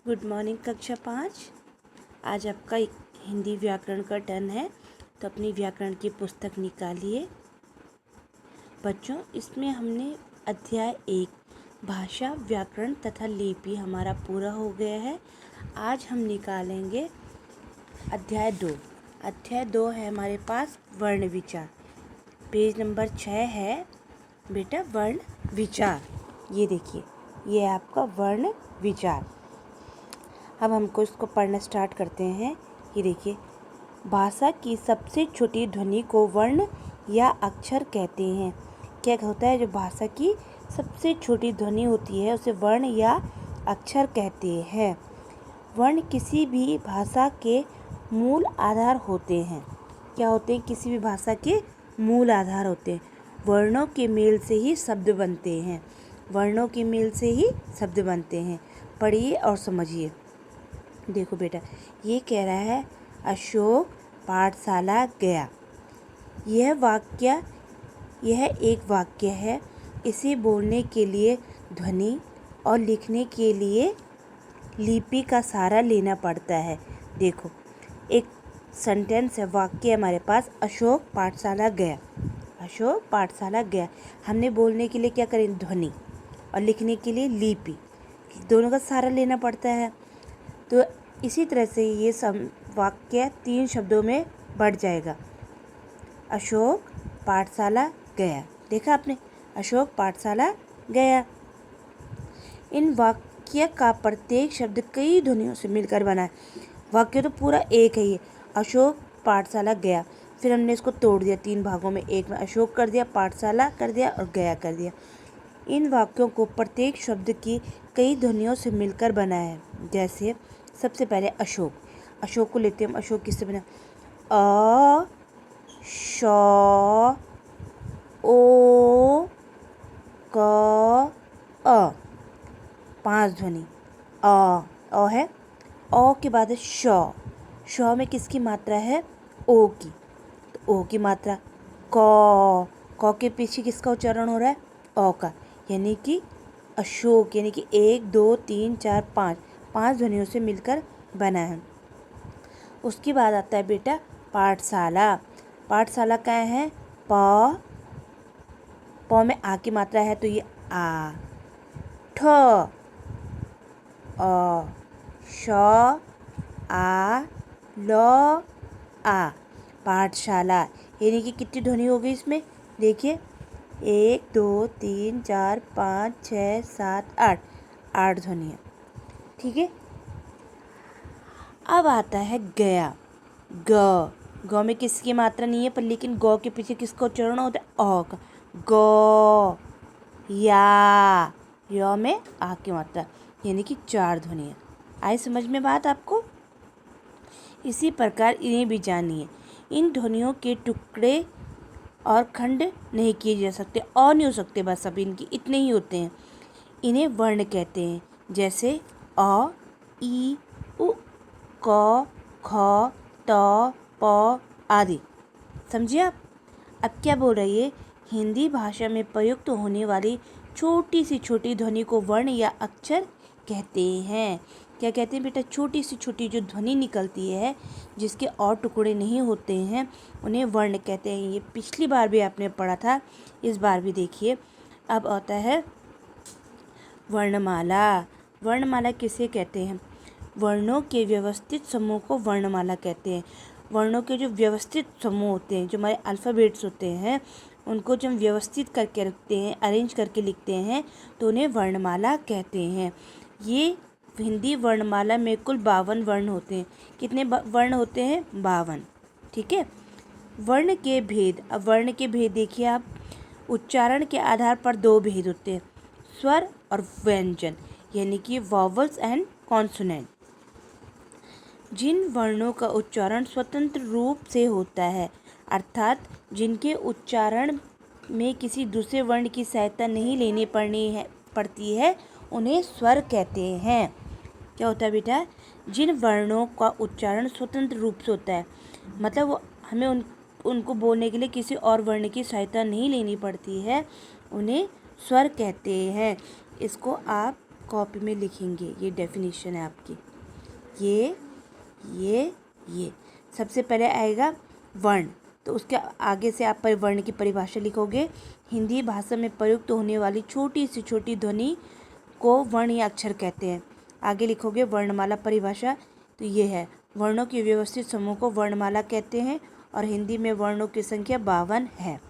Good morning कक्षा 5। आज आपका हिंदी व्याकरण का टर्न है, तो अपनी व्याकरण की पुस्तक निकालिए। बच्चों, इसमें हमने अध्याय 1 भाषा, व्याकरण तथा लिपि हमारा पूरा हो गया है। आज हम निकालेंगे अध्याय 2। अध्याय 2 है हमारे पास वर्ण विचार। पेज नंबर 6 है बेटा वर्ण विचार। ये देखिए, ये आपका वर्ण विचार। अब हमको इसको पढ़ना स्टार्ट करते हैं। ये देखिए, भाषा की सबसे छोटी ध्वनि को वर्ण या अक्षर कहते हैं। क्या होता है? जो भाषा की सबसे छोटी ध्वनि होती है उसे वर्ण या अक्षर कहते हैं। वर्ण किसी भी भाषा के मूल आधार होते हैं। क्या होते हैं? किसी भी भाषा के मूल आधार होते हैं। वर्णों के मेल से ही शब्द बनते हैं। वर्णों के मेल से ही शब्द बनते हैं। पढ़िए और समझिए। देखो बेटा, ये कह रहा है अशोक पाठशाला गया। यह एक वाक्य है। इसे बोलने के लिए ध्वनि और लिखने के लिए लिपि का सहारा लेना पड़ता है। देखो, एक सेंटेंस है, वाक्य हमारे पास, अशोक पाठशाला गया। अशोक पाठशाला गया। हमने बोलने के लिए क्या करें? ध्वनि, और लिखने के लिए लिपि, दोनों का सहारा लेना पड़ता है। तो इसी तरह से ये वाक्य 3 शब्दों में बढ़ जाएगा। अशोक पाठशाला गया। देखा आपने? अशोक पाठशाला गया। इन वाक्य का प्रत्येक शब्द कई ध्वनियों से मिलकर बना है। वाक्य तो पूरा एक है ये, अशोक पाठशाला गया। फिर हमने इसको तोड़ दिया 3 भागों में। एक में अशोक कर दिया, पाठशाला कर दिया और गया कर दिया। इन वाक्यों को प्रत्येक शब्द की कई ध्वनियों से मिलकर बना है। जैसे सबसे पहले अशोक। अशोक को लेते हैं हम। अशोक किससे बना? अ श ओ क अ। 5 ध्वनि। अ है। अ के बाद है श। श में किसकी मात्रा है? ओ की। तो ओ की मात्रा। क के पीछे किसका उच्चारण हो रहा है? अ का। यानी कि अशोक, यानी कि 1 2 3 4 5 ध्वनियों से मिलकर बना है। उसके बाद आता है बेटा पाठशाला। पाठशाला क्या है? प में आ की मात्रा है, तो ये आ। ठ अ श आ ल आ। पाठशाला, यानी कि कितनी ध्वनि हो गई इसमें? देखिए, 1 2 3 4 5 6 7 8 ध्वनियाँ। ठीक है। अब आता है गया। ग में किसकी मात्रा नहीं है, पर लेकिन गौ के पीछे किसका उच्चारण होता है? अ का। ग या में आ की मात्रा, यानी कि 4 ध्वनियाँ। आई समझ में बात आपको? इसी प्रकार इन्हें भी जानिए। इन ध्वनियों के टुकड़े और खंड नहीं किए जा सकते, और नहीं हो सकते, बस अब इनकी इतने ही होते हैं। इन्हें वर्ण कहते हैं। जैसे अ ई उ क ख त प आदि। समझिए आप? अब क्या बोल रही है? हिंदी भाषा में प्रयुक्त होने वाली छोटी सी छोटी ध्वनि को वर्ण या अक्षर कहते हैं। क्या कहते हैं बेटा? छोटी सी छोटी जो ध्वनि निकलती है, जिसके और टुकड़े नहीं होते हैं, उन्हें वर्ण कहते हैं। ये पिछली बार भी आपने पढ़ा था, इस बार भी देखिए। अब आता है वर्णमाला। वर्णमाला किसे कहते हैं? वर्णों के व्यवस्थित समूह को वर्णमाला कहते हैं। वर्णों के जो व्यवस्थित समूह होते हैं, जो हमारे अल्फ़ाबेट्स होते हैं, उनको जब व्यवस्थित करके रखते हैं, अरेंज करके लिखते हैं, तो उन्हें वर्णमाला कहते हैं। ये हिंदी वर्णमाला में कुल 52 वर्ण होते हैं। कितने वर्ण होते हैं? 52। ठीक है। वर्ण के भेद। अब वर्ण के भेद देखिए आप। उच्चारण के आधार पर 2 भेद होते हैं, स्वर और व्यंजन, यानी कि वॉवल्स एंड कॉन्सोनेंट। जिन वर्णों का उच्चारण स्वतंत्र रूप से होता है, अर्थात जिनके उच्चारण में किसी दूसरे वर्ण की सहायता नहीं लेनी पड़ती है, उन्हें स्वर कहते हैं। क्या होता है बेटा? जिन वर्णों का उच्चारण स्वतंत्र रूप से होता है, मतलब हमें उनको बोलने के लिए किसी और वर्ण की सहायता नहीं लेनी पड़ती है, उन्हें स्वर कहते हैं। इसको आप कॉपी में लिखेंगे। ये डेफिनेशन है आपकी। ये सबसे पहले आएगा वर्ण, तो उसके आगे से आप वर्ण की परिभाषा लिखोगे। हिंदी भाषा में प्रयुक्त होने वाली छोटी से छोटी ध्वनि को वर्ण या अक्षर कहते हैं। आगे लिखोगे वर्णमाला परिभाषा, तो ये है वर्णों के व्यवस्थित समूह को वर्णमाला कहते हैं और हिंदी में वर्णों की संख्या 52 है।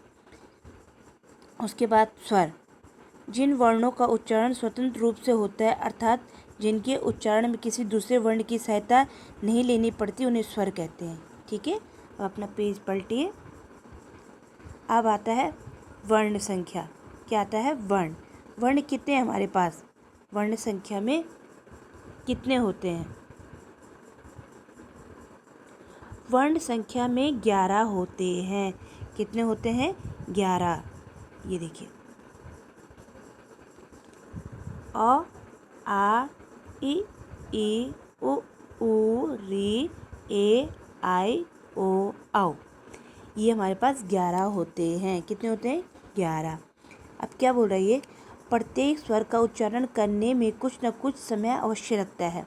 उसके बाद स्वर, जिन वर्णों का उच्चारण स्वतंत्र रूप से होता है अर्थात जिनके उच्चारण में किसी दूसरे वर्ण की सहायता नहीं लेनी पड़ती, उन्हें स्वर कहते हैं। ठीक है, अब अपना पेज पलटिए। अब आता है वर्ण संख्या। क्या आता है? वर्ण। वर्ण कितने हैं हमारे पास? वर्ण संख्या में कितने होते हैं? वर्ण संख्या में 11 होते हैं। कितने होते हैं? 11। ये देखिए, अ, आ, इ, उ, ऊ, री, ए, आई, ओ, औ। ये हमारे पास 11 होते हैं। कितने होते हैं? 11। अब क्या बोल रही है? प्रत्येक स्वर का उच्चारण करने में कुछ न कुछ समय अवश्य लगता है,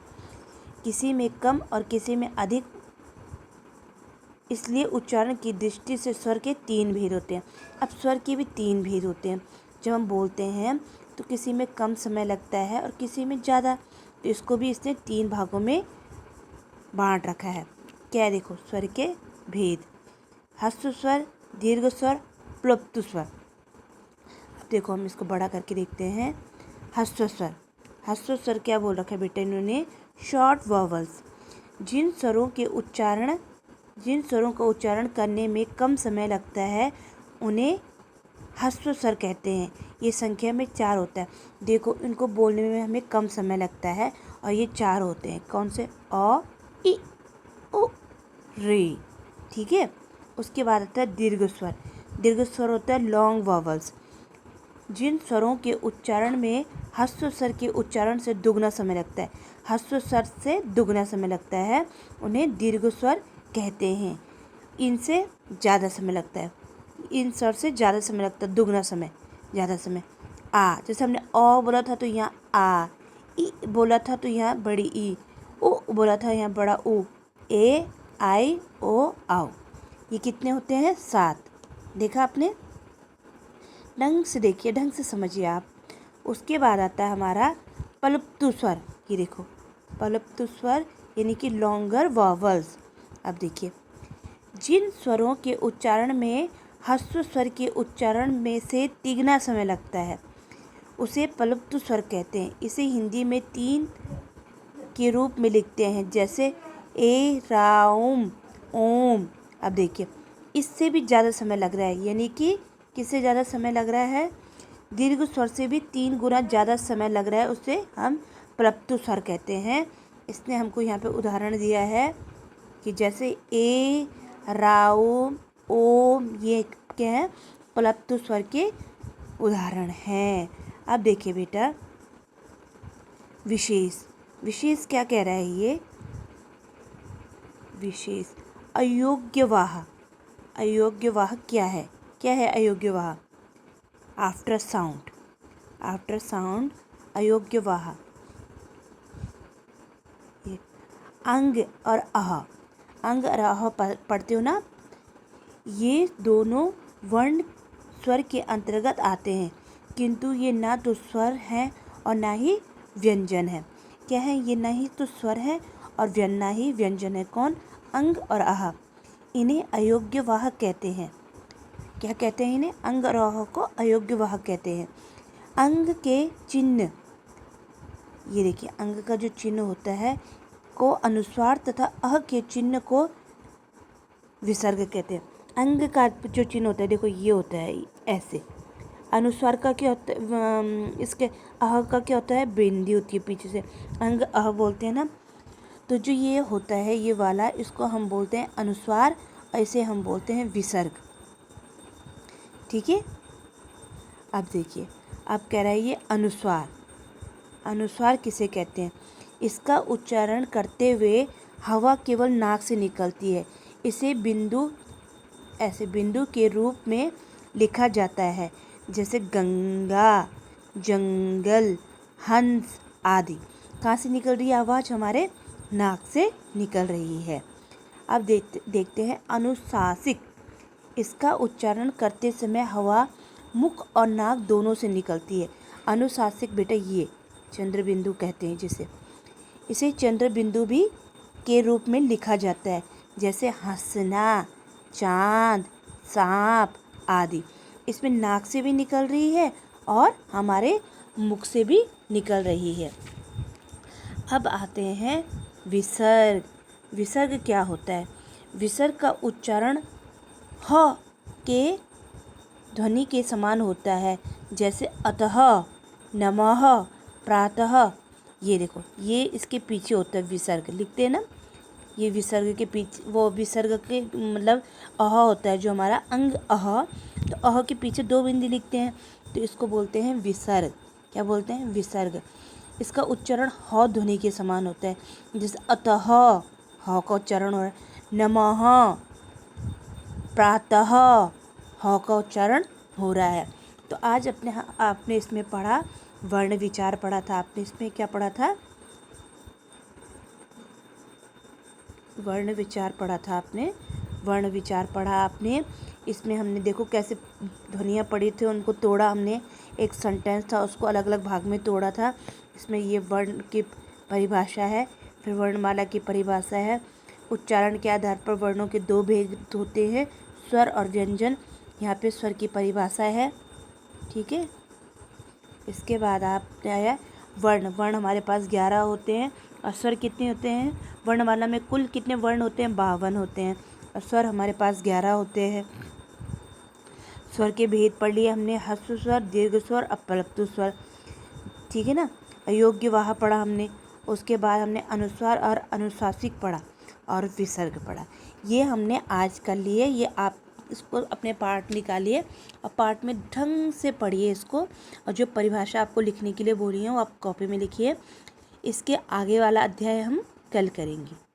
किसी में कम और किसी में अधिक। इसलिए उच्चारण की दृष्टि से स्वर के 3 भेद होते हैं। अब स्वर के भी 3 भेद होते हैं। जब हम बोलते हैं तो किसी में कम समय लगता है और किसी में ज़्यादा, तो इसको भी इसने 3 भागों में बांट रखा है। क्या है? देखो, स्वर के भेद: ह्रस्व स्वर, दीर्घ स्वर, प्लुप्त स्वर। अब देखो, हम इसको बड़ा करके देखते हैं। ह्रस्व स्वर। ह्रस्व स्वर क्या बोल रखा है बेटा इन्होंने? Short vowels. जिन स्वरों का उच्चारण करने में कम समय लगता है उन्हें ह्रस्व स्वर कहते हैं। ये संख्या में 4 होता है। देखो, इनको बोलने में हमें कम समय लगता है और ये 4 होते हैं। कौन से? अ, इ, उ, री। ठीक है। उसके बाद आता है दीर्घ स्वर। दीर्घ स्वर होता है लॉन्ग वॉवल्स। जिन स्वरों के उच्चारण में ह्रस्व स्वर के उच्चारण से दुगना समय लगता है, ह्रस्व स्वर से दुगना समय लगता है, उन्हें दीर्घ स्वर कहते हैं। इनसे ज़्यादा समय लगता है, इन स्वर से ज़्यादा समय लगता है, दुगना समय, ज़्यादा समय। आ, जैसे हमने अ बोला था तो यहाँ आ, ई बोला था तो यहाँ बड़ी ई, उ बोला था यहाँ बड़ा उ, ए, आई, ओ, आओ। ये कितने होते हैं? 7। देखा आपने? ढंग से देखिए, ढंग से समझिए आप। उसके बाद आता है हमारा प्लुप्त स्वर। ये देखो, प्लुप्त स्वर यानी कि लॉन्गर वॉवल्स। अब देखिए, जिन स्वरों के उच्चारण में ह्रस्व स्वर के उच्चारण में से तिगुना समय लगता है उसे प्लुप्त स्वर कहते हैं। इसे हिंदी में 3 के रूप में लिखते हैं, जैसे ए, राउम, ओम। अब देखिए, इससे भी ज़्यादा समय लग रहा है, यानी कि किससे ज़्यादा समय लग रहा है? दीर्घ स्वर से भी 3 गुना ज़्यादा समय लग रहा है, उसे हम प्लुप्त स्वर कहते हैं। इसने हमको यहाँ पे उदाहरण दिया है कि जैसे ए, राउम, ओम, ये क्या है? प्लुप्त स्वर के उदाहरण हैं। अब देखिए बेटा, विशेष। विशेष क्या कह रहा है ये? विशेष अयोग्यवाह। अयोग्यवाह क्या है? क्या है अयोग्यवाह? After sound. आफ्टर साउंड अयोग्यवाह। अंग और अह। अंग और अह पढ़ते हो ना? ये दोनों वर्ण स्वर के अंतर्गत आते हैं, किंतु ये ना तो स्वर हैं और ना ही व्यंजन है। क्या है? ये ना ही तो स्वर है और ना ही व्यंजन है। कौन? अंग और आह। इन्हें अयोग्यवाह कहते हैं। क्या कहते हैं इन्हें? अंग और आह को अयोग्यवाह कहते हैं। अंग के चिन्ह, ये देखिए, अंग का जो चिन्ह होता है को अनुस्वार तथा अह के चिन्ह को विसर्ग कहते हैं। अंग का जो चिन्ह होता है, देखो ये होता है ऐसे। अनुस्वार का क्या होता है? इसके अह का क्या होता है? बिंदी होती है पीछे से, अंग अह बोलते हैं ना। तो जो ये होता है ये वाला, इसको हम बोलते हैं अनुस्वार और इसे हम बोलते हैं विसर्ग। ठीक है। अब देखिए, अब कह रहा है ये अनुस्वार। अनुस्वार किसे कहते हैं? इसका उच्चारण करते हुए हवा केवल नाक से निकलती है। इसे बिंदु, ऐसे बिंदु के रूप में लिखा जाता है, जैसे गंगा, जंगल, हंस, आदि। कहाँ से निकल रही है आवाज़? हमारे नाक से निकल रही है। अब देखते हैं अनुशासिक। इसका उच्चारण करते समय हवा मुख और नाक दोनों से निकलती है। अनुशासिक बेटा ये चंद्र बिंदु कहते हैं जिसे, इसे चंद्र बिंदु भी के रूप में लिखा जाता है, जैसे हंसना, चांद, सांप आदि। इसमें नाक से भी निकल रही है और हमारे मुख से भी निकल रही है। अब आते हैं विसर्ग। विसर्ग क्या होता है? विसर्ग का उच्चारण ह के ध्वनि के समान होता है, जैसे अतः, नमः, प्रातः। ये देखो, ये इसके पीछे होता है विसर्ग, लिखते हैं ना, ये विसर्ग के पीछे, वो विसर्ग के मतलब अह होता है जो हमारा अंग अह, तो अह के पीछे 2 बिंदी लिखते हैं, तो इसको बोलते हैं विसर्ग। क्या बोलते हैं? विसर्ग। इसका उच्चारण ह ध्वनि के समान होता है, जैसे अतः, ह का उच्चारण हो रहा है, नमः, प्रातः, ह का उच्चारण हो रहा है। तो आज आपने इसमें पढ़ा वर्ण विचार पढ़ा था। आपने इसमें क्या पढ़ा था? वर्ण विचार पढ़ा था आपने। वर्ण विचार पढ़ा आपने। इसमें हमने देखो कैसे ध्वनियाँ पढ़ी थी, उनको तोड़ा हमने। एक सेंटेंस था, उसको अलग अलग भाग में तोड़ा था। इसमें ये वर्ण की परिभाषा है, फिर वर्णमाला की परिभाषा है। उच्चारण के आधार पर वर्णों के 2 भेद होते हैं, स्वर और व्यंजन। यहाँ पे स्वर की परिभाषा है, ठीक है। इसके बाद आपने आया वर्ण। वर्ण हमारे पास 11 होते हैं और स्वर कितने होते हैं? वर्णमाला में कुल कितने वर्ण होते हैं? 52 होते हैं और स्वर हमारे पास 11 होते हैं। स्वर के भेद पढ़ लिए हमने, ह्रस्व स्वर, दीर्घ स्वर, अपलप्त स्वर, ठीक है ना। अयोग्य वाह पढ़ा हमने। उसके बाद हमने अनुस्वार और अनुशासिक पढ़ा और विसर्ग पढ़ा। ये हमने आज कर लिए। ये आप इसको अपने पाठ निकालिए और पाठ में ढंग से पढ़िए इसको, और जो परिभाषा आपको लिखने के लिए बोली है वो आप कॉपी में लिखिए। इसके आगे वाला अध्याय हम कल करेंगे।